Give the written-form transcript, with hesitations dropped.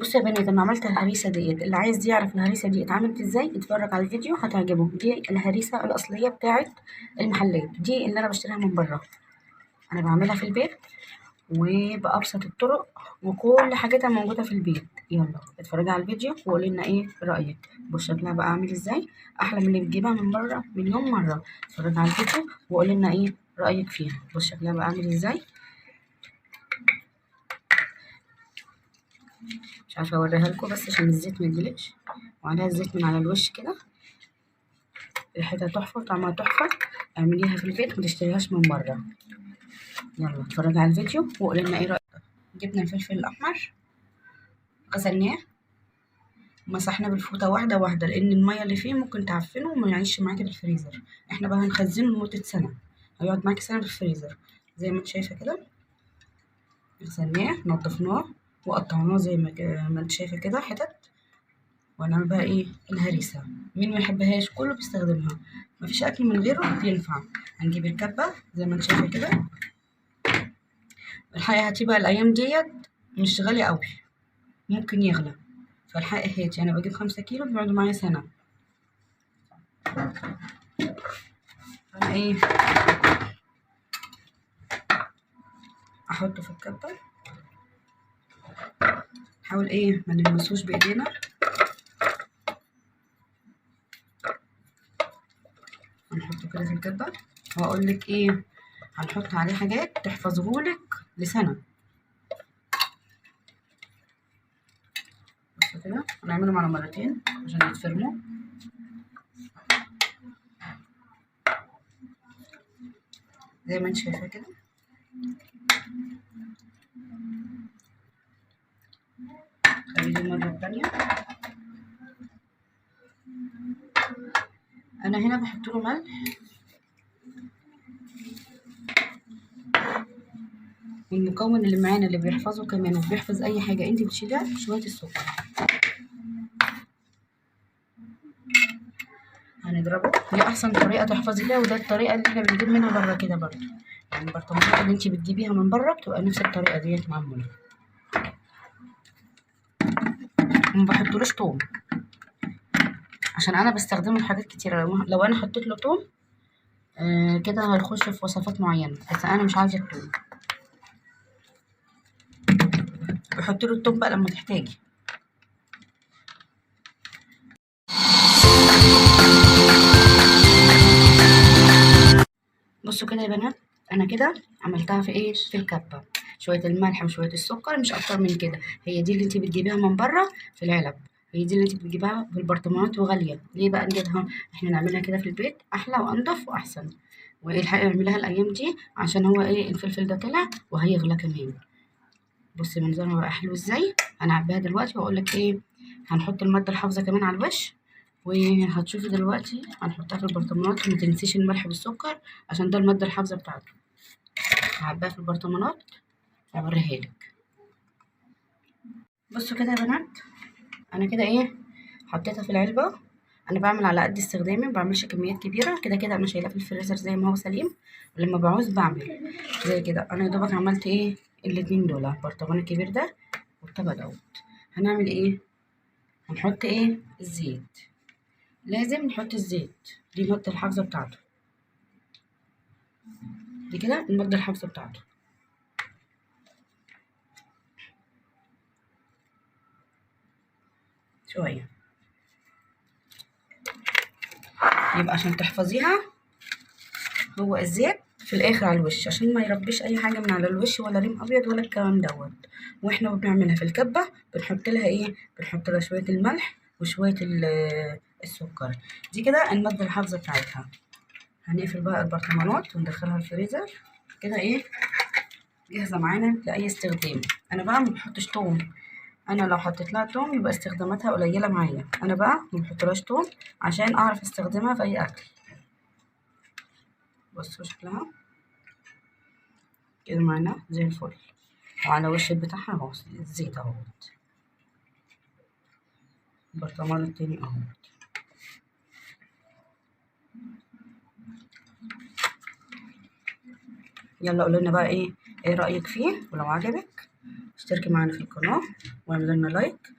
بصوا يا بنات، انا عملت الهريسه ديت. اللي عايز يعرف الهريسه دي اتعملت ازاي يتفرج على الفيديو هتعجبه. دي الهريسه الاصليه بتاعت المحلات، دي اللي انا بشتريها من بره. انا بعملها في البيت وبأبسط الطرق، وكل حاجتها موجوده في البيت. يلا اتفرجي على الفيديو وقولي لنا ايه رايك. بص شكلها بقى عامل ازاي، احلى من اللي بتجيبها من بره مليون مره. اتفرجي على الفيديو وقولي لنا ايه رايك فيها. بص شكلها بقى عامل ازاي، مش عارفه اوريها لكم بس عشان الزيت ما يدلقش، وعليها الزيت من على الوش كده. ريحتها تحفة وطعمها تحفة. اعمليها في البيت متشتريهاش من بره. يلا اتفرجي على الفيديو وقولي لنا ايه رأيك. جبنا الفلفل الأحمر، غسلناه ومسحناه بالفوطة واحدة واحدة، لأن المية اللي فيه ممكن تعفنه وما يعيش معاكي في الفريزر. احنا بقى هنخزنه لمدة سنة، هيقعد معاكي سنة في الفريزر. زي ما انت شايفة كده، غسلناه نضفناه وقطعناه زي ما انت شايفة كده حتت. وهنعمل بقى ايه الهريسة. مين ما يحبهاش، كله بيستخدمها، مفيش أكل من غيره بينفع. هنجيب الكبة زي ما انت شايفة كده. الحقيقة هتبقى الأيام ديت مش غالية أوي، ممكن يغلى. فالحقيقة هاتي، أنا بجيب 5 كيلو بيقعدوا معايا سنة. أنا إيه أحطه في الكبة. نحاول إيه ما نلمسوش بإيدينا. هنحطه كده في الكبة، وهقولك إيه هنحط عليه حاجات تحفظهولك لسنة. بصوا كده، ونعملهم على مرتين عشان يتفرموا. زي ما انت شايفة كده. خلي دي المرة التانية. أنا هنا بحطله ملح، والمكون اللي معانا اللي بيحفظه كمان وبيحفظ أي حاجة انت بتشيلها شوية السكر. هنضربه. دي احسن طريقه تحفظي بيها، وده الطريقه اللي احنا بنجيب منها بره كده برضه. يعني البرطمانات اللي انت بتجيبيها من بره بتبقى نفس الطريقه ديت معموله. وما بحطلوش توم عشان انا بستخدمه في حاجات كتيره. لو انا حطيت له توم كده هيخش في وصفات معينه، بس انا مش عايزه التوم. بحط له التوم بقى لما تحتاجي. بصوا كده يا بنات، انا كده عملتها في ايه في الكبه. شويه الملح وشويه السكر، مش اكتر من كده. هي دي اللي انت بتجيبيها من بره في العلب، هي دي اللي انت بتجيبها في البرطمانات وغاليه. ليه بقى نجيبها؟ احنا نعملها كده في البيت احلى وانضف واحسن. وايه الحقيقه نعملها الايام دي عشان هو ايه الفلفل ده طلع وهيغلى كمان. بصي منظرها بقى حلو ازاي. هنعبيها دلوقتي واقول لك ايه. هنحط الماده الحافظه كمان على الوش، وهتشوفي دلوقتي هنحطها في البرطمانات. وما تنسيش الملح بالسكر عشان ده الماده الحافظه بتاعته. هعبيها في البرطمانات واوريها لك. بصوا كده يا بنات، انا كده ايه حطيتها في العلبه. انا بعمل على قد استخدامي، ما بعملش كميات كبيره. كده كده انا شايلاه في الفريزر زي ما هو سليم، ولما بعوز بعمل زي كده. انا يا دوبك عملت ايه الاتنين دول، البرطمان الكبير ده والطبق دوت. هنعمل ايه؟ هنحط ايه الزيت. لازم نحط الزيت، دي الماده الحافظه بتاعته. دي كده الماده الحافظه بتاعته. شويه يبقى عشان تحفظيها. هو الزيت في الاخر على الوش عشان ما يربيش اي حاجه من على الوش، ولا ريم ابيض ولا الكلام دوت. واحنا بنعملها في الكبه بنحط لها ايه، بنحط لها شويه الملح وشويه السكر. دي كده الماده الحافظه بتاعتها. هنقفل بقى البرطمانات وندخلها الفريزر كده ايه جاهزه معانا لاي استخدام. انا بقى ما بحطش توم. انا لو حطيت لها توم يبقى استخداماتها قليله معايا. انا بقى ما بحطلهاش توم عشان اعرف استخدمها في اي اكل. بصوا شكلها كده معانا زي الفل. وعلى وش بتاعها اهو الزيت اهوت. البرطمان التاني اهوت. يلا قولولنا بقى ايه رأيك فيه، ولو عجبك اشتركي معانا في القناة واعملوا لنا لايك